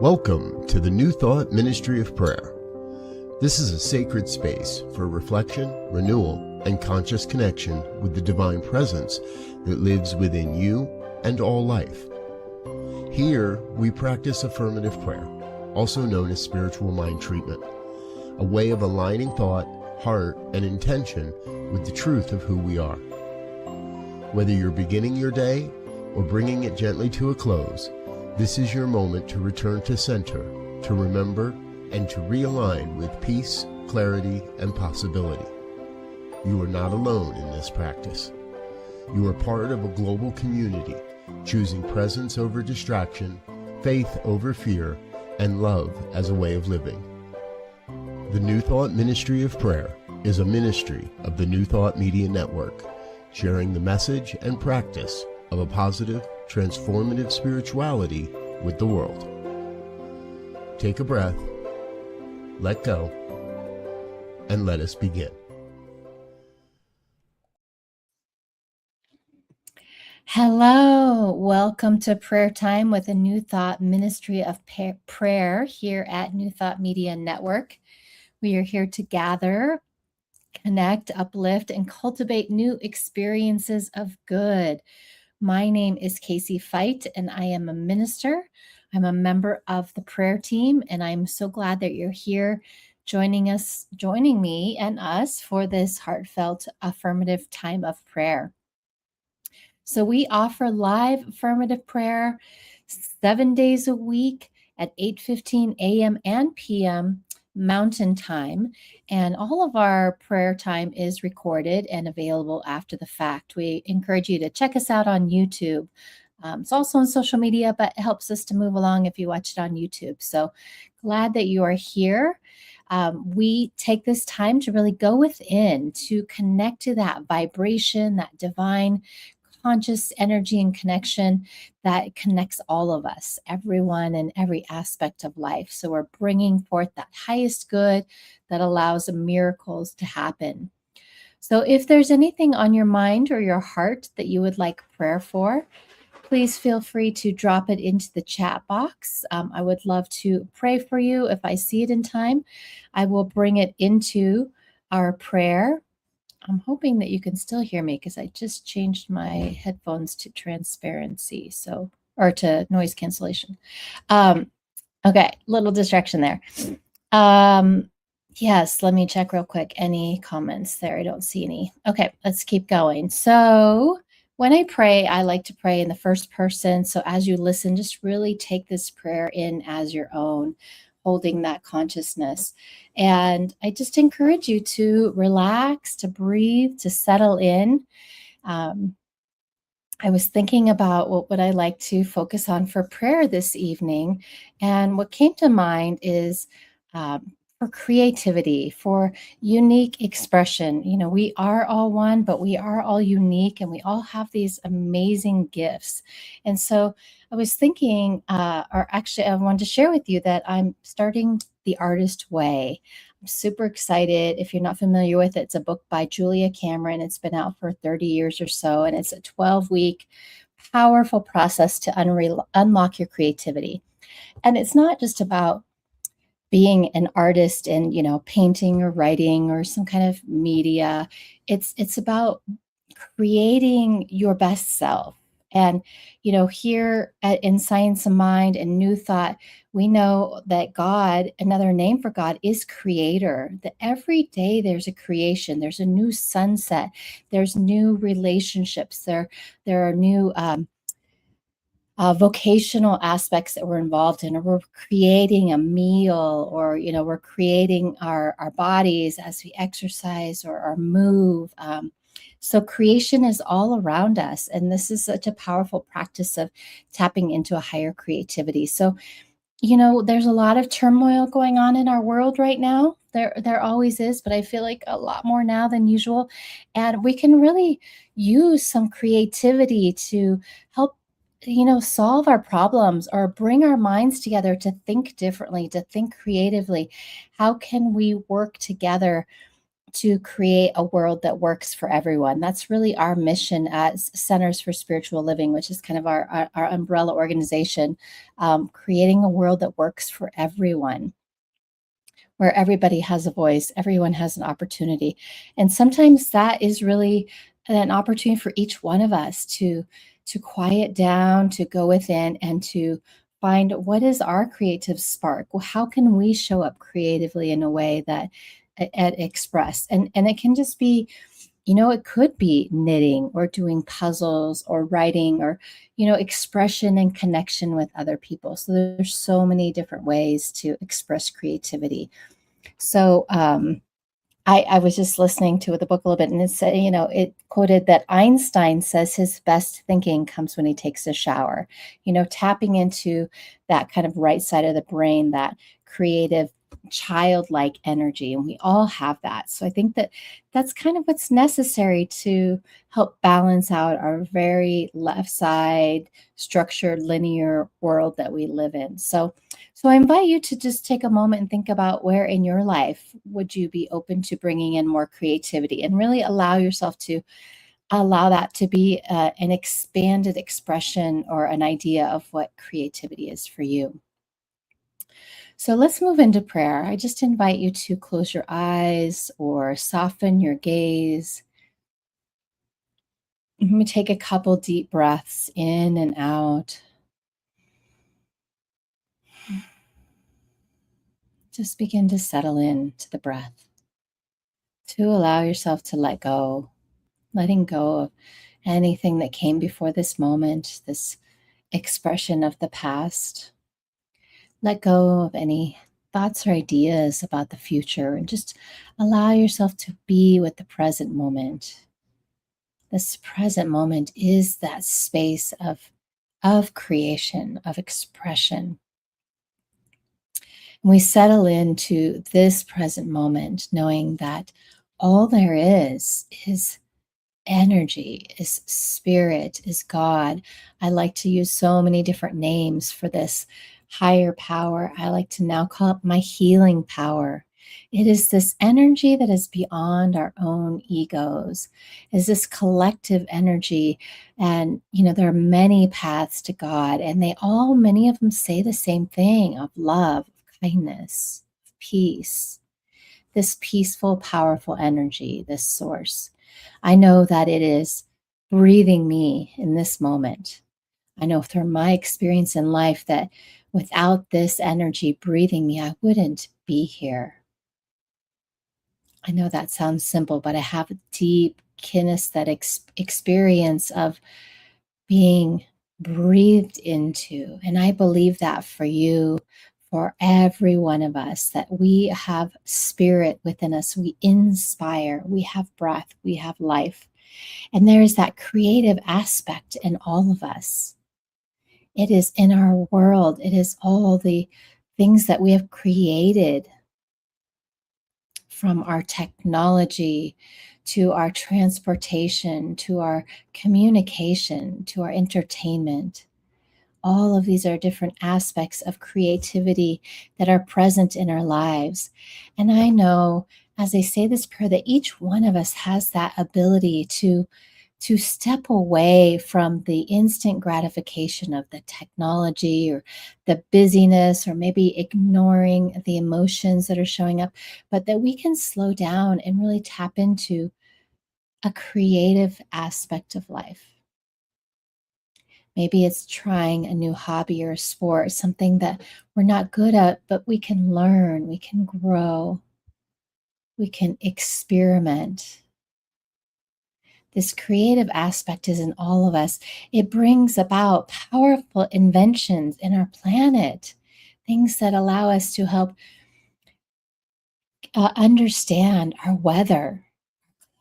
Welcome to the New Thought Ministry of Prayer. This is a sacred space for reflection, renewal, and conscious connection with the divine presence that lives within you and all life. Here, we practice affirmative prayer, also known as spiritual mind treatment, a way of aligning thought, heart, and intention with the truth of who we are. Whether you're beginning your day or bringing it gently to a close, this is your moment to return to center, to remember, and to realign with peace, clarity, and possibility. You are not alone in this practice. You are part of a global community, choosing presence over distraction, faith over fear, and love as a way of living. The New Thought Ministry of Prayer is a ministry of the New Thought Media Network, sharing the message and practice of a positive, transformative spirituality with the world. Take a breath, let go, and let us begin. Hello, welcome to Prayer Time with a New Thought Ministry of Prayer here at New Thought Media Network. We are here to gather, connect, uplift, and cultivate new experiences of good. My name is Casey Fight, and I am a minister. I'm a member of the prayer team, and I'm so glad that you're here joining me and us for this heartfelt affirmative time of prayer. So we offer live affirmative prayer 7 days a week at 8:15 a.m. and p.m. Mountain Time, and all of our prayer time is recorded and available after the fact. We encourage you to check us out on YouTube. It's also on social media, but it helps us to move along if you watch it on YouTube. So glad that you are here. We take this time to really go within, to connect to that vibration, that divine conscious energy and connection that connects all of us, everyone in every aspect of life. So we're bringing forth that highest good that allows miracles to happen. So if there's anything on your mind or your heart that you would like prayer for, please feel free to drop it into the chat box. I would love to pray for you. If I see it in time, I will bring it into our prayer. I'm hoping that you can still hear me because I just changed my headphones to transparency, or to noise cancellation. Okay, little distraction there. Yes, let me check real quick. Any comments there? I don't see any. Okay, let's keep going. So when I pray, I like to pray in the first person. So as you listen, just really take this prayer in as your own, holding that consciousness. And I just encourage you to relax, to breathe, to settle in. I was thinking about what would I like to focus on for prayer this evening. And what came to mind is for creativity, for unique expression. You know, we are all one, but we are all unique, and we all have these amazing gifts. And so I was thinking, or actually I wanted to share with you that I'm starting The Artist Way. I'm super excited. If you're not familiar with it, it's a book by Julia Cameron. It's been out for 30 years or so, and it's a 12-week powerful process to unlock your creativity. And it's not just about being an artist and, painting or writing or some kind of media. It's about creating your best self. And, here in Science of Mind and New Thought, we know that God, another name for God, is creator. That every day there's a creation, there's a new sunset, there's new relationships, there are new vocational aspects that we're involved in, or we're creating a meal, or, we're creating our bodies as we exercise or move. So creation is all around us. And this is such a powerful practice of tapping into a higher creativity. So, there's a lot of turmoil going on in our world right now. There always is, but I feel like a lot more now than usual. And we can really use some creativity to help solve our problems or bring our minds together to think differently, to think creatively. How can we work together to create a world that works for everyone. That's really our mission as Centers for Spiritual Living, which is kind of our umbrella organization, creating a world that works for everyone, where everybody has a voice, everyone has an opportunity. And sometimes that is really an opportunity for each one of us to quiet down, to go within, and to find what is our creative spark. Well, how can we show up creatively in a way that express? And it can just be, it could be knitting or doing puzzles or writing or, expression and connection with other people. So there's so many different ways to express creativity. So I was just listening to the book a little bit, and it said, it quoted that Einstein says his best thinking comes when he takes a shower, tapping into that kind of right side of the brain, that creative, childlike energy. And we all have that. So I think that that's kind of what's necessary to help balance out our very left side, structured, linear world that we live in. So I invite you to just take a moment and think about where in your life would you be open to bringing in more creativity, and really allow yourself to allow that to be an expanded expression or an idea of what creativity is for you. So let's move into prayer. I just invite you to close your eyes or soften your gaze. Let me take a couple deep breaths in and out. Just begin to settle into the breath, to allow yourself to let go, letting go of anything that came before this moment, this expression of the past. Let go of any thoughts or ideas about the future, and just allow yourself to be with the present moment. This present moment is that space of creation, of expression. And we settle into this present moment, knowing that all there is energy, is spirit, is God. I like to use so many different names for this higher power. I like to now call it my healing power. It is this energy that is beyond our own egos, is this collective energy. And, there are many paths to God, and many of them say the same thing of love, kindness, peace, this peaceful, powerful energy, this source. I know that it is breathing me in this moment. I know through my experience in life that without this energy breathing me, I wouldn't be here. I know that sounds simple, but I have a deep kinesthetic experience of being breathed into. And I believe that for you, for every one of us, that we have spirit within us. We inspire, we have breath, we have life. And there is that creative aspect in all of us. It is in our world. It is all the things that we have created, from our technology to our transportation, to our communication, to our entertainment. All of these are different aspects of creativity that are present in our lives. And I know, as I say this prayer, that each one of us has that ability to step away from the instant gratification of the technology or the busyness, or maybe ignoring the emotions that are showing up, but that we can slow down and really tap into a creative aspect of life. Maybe it's trying a new hobby or sport, something that we're not good at, but we can learn, we can grow, we can experiment. This creative aspect is in all of us. It brings about powerful inventions in our planet, things that allow us to help understand our weather,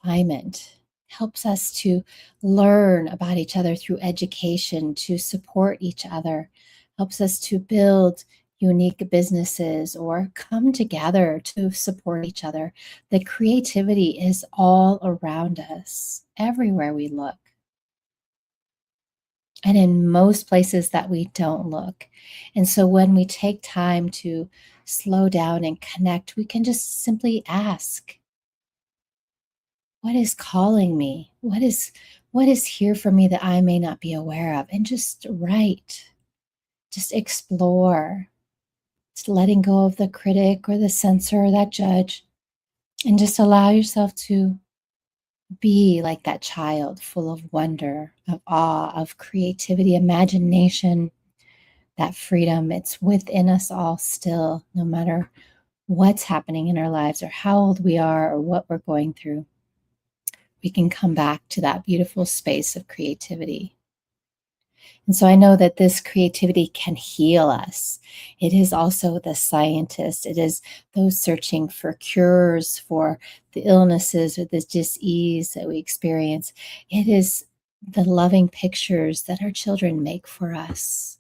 climate, helps us to learn about each other through education, to support each other, helps us to build unique businesses or come together to support each other. The creativity is all around us, everywhere we look. And in most places that we don't look. And so when we take time to slow down and connect, we can just simply ask, What is calling me? What is here for me that I may not be aware of? And just write, just explore, just letting go of the critic or the censor or that judge, and just allow yourself to be like that child, full of wonder, of awe, of creativity, imagination, that freedom. It's within us all still, no matter what's happening in our lives or how old we are or what we're going through. We can come back to that beautiful space of creativity. And so I know that this creativity can heal us. It is also the scientist. It is those searching for cures for the illnesses or the dis-ease that we experience. It is the loving pictures that our children make for us,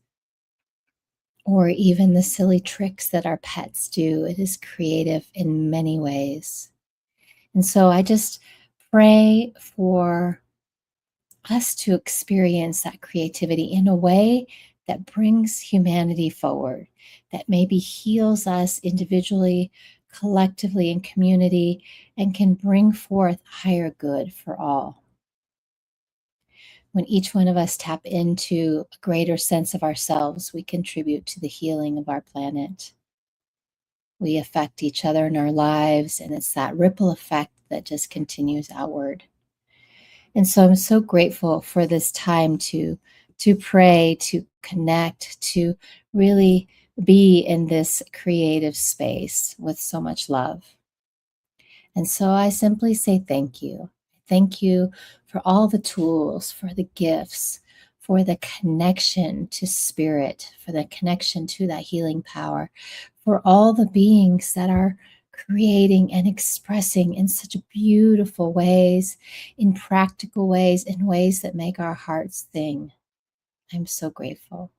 or even the silly tricks that our pets do. It is creative in many ways. And so I just pray for us to experience that creativity in a way that brings humanity forward, that maybe heals us individually, collectively, in community, and can bring forth higher good for all. When each one of us tap into a greater sense of ourselves, we contribute to the healing of our planet. We affect each other in our lives, and it's that ripple effect that just continues outward. And so I'm so grateful for this time to pray, to connect, to really be in this creative space with so much love. And so I simply say thank you. Thank you for all the tools, for the gifts, for the connection to spirit, for the connection to that healing power, for all the beings that are creating and expressing in such beautiful ways, in practical ways, in ways that make our hearts sing. I'm so grateful.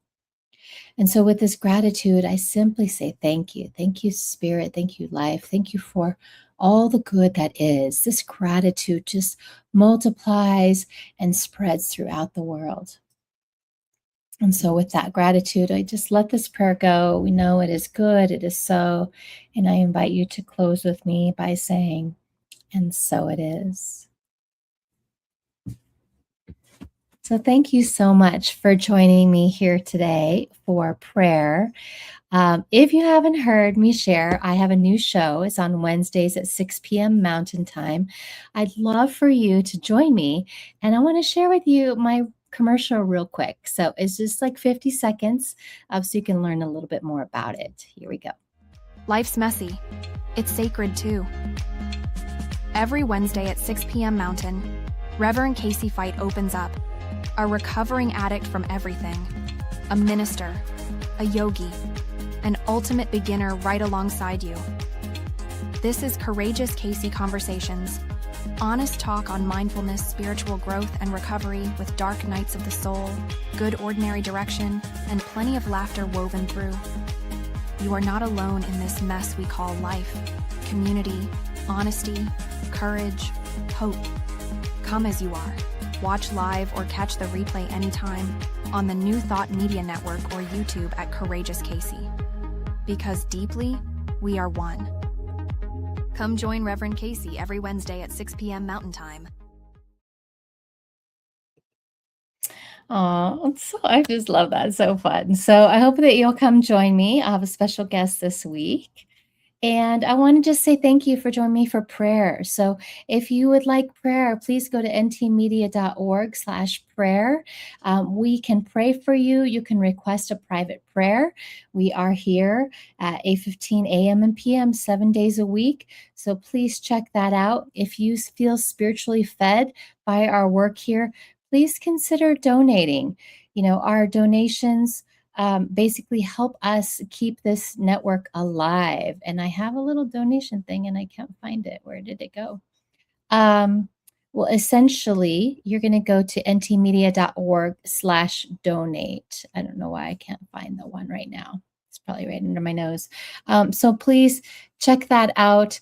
And so, with this gratitude, I simply say thank you. Thank you, Spirit. Thank you, life. Thank you for all the good that is. This gratitude just multiplies and spreads throughout the world. And so, with that gratitude, I just let this prayer go. We know it is good, it is so. And I invite you to close with me by saying, and so it is. So, thank you so much for joining me here today for prayer. If you haven't heard me share, I have a new show. It's on Wednesdays at 6 p.m. Mountain Time. I'd love for you to join me, and I want to share with you my commercial real quick. So it's just like 50 seconds so you can learn a little bit more about it. Here we go. Life's messy. It's sacred too. Every Wednesday at 6 p.m. Mountain, Reverend Casey Fight opens up. A recovering addict from everything, a minister, a yogi, an ultimate beginner right alongside you. This is Courageous Casey Conversations, honest talk on mindfulness, spiritual growth, and recovery with dark nights of the soul, good ordinary direction, and plenty of laughter woven through. You are not alone in this mess we call life. Community, honesty, courage, hope. Come as you are. Watch live or catch the replay anytime on the New Thought Media Network or YouTube at Courageous Casey. Because deeply, we are one. Come join Reverend Casey every Wednesday at 6 p.m. Mountain Time. Oh, so I just love that. It's so fun. So I hope that you'll come join me. I have a special guest this week. And I want to just say thank you for joining me for prayer. So if you would like prayer, please go to ntmedia.org/prayer. We can pray for you. You can request a private prayer. We are here at 8:15 a.m. and p.m. 7 days a week. So please check that out. If you feel spiritually fed by our work here, please consider donating. Our donations basically help us keep this network alive. And I have a little donation thing and I can't find it. Where did it go? Well, essentially, you're going to go to ntmedia.org/donate. I don't know why I can't find the one right now. It's probably right under my nose. So please check that out.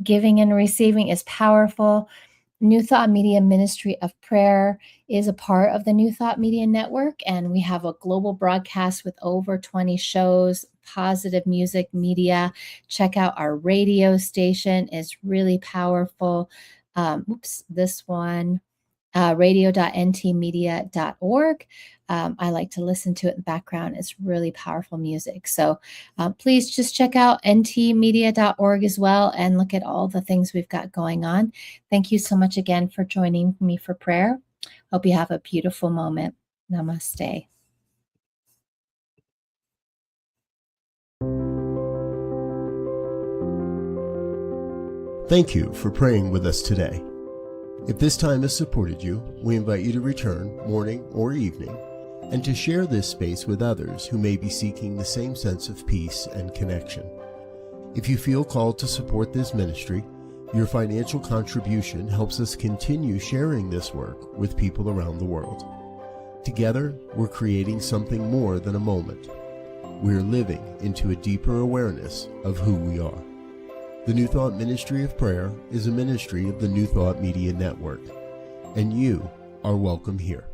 Giving and receiving is powerful. New Thought Media Ministry of Prayer is a part of the New Thought Media Network, and we have a global broadcast with over 20 shows, positive music media. Check out our radio station. It's really powerful. this one, radio.ntmedia.org. I like to listen to it in the background. It's really powerful music. So please just check out ntmedia.org as well and look at all the things we've got going on. Thank you so much again for joining me for prayer. Hope you have a beautiful moment. Namaste. Thank you for praying with us today. If this time has supported you, we invite you to return morning or evening and to share this space with others who may be seeking the same sense of peace and connection. If you feel called to support this ministry, your financial contribution helps us continue sharing this work with people around the world. Together, we're creating something more than a moment. We're living into a deeper awareness of who we are. The New Thought Ministry of Prayer is a ministry of the New Thought Media Network, and you are welcome here.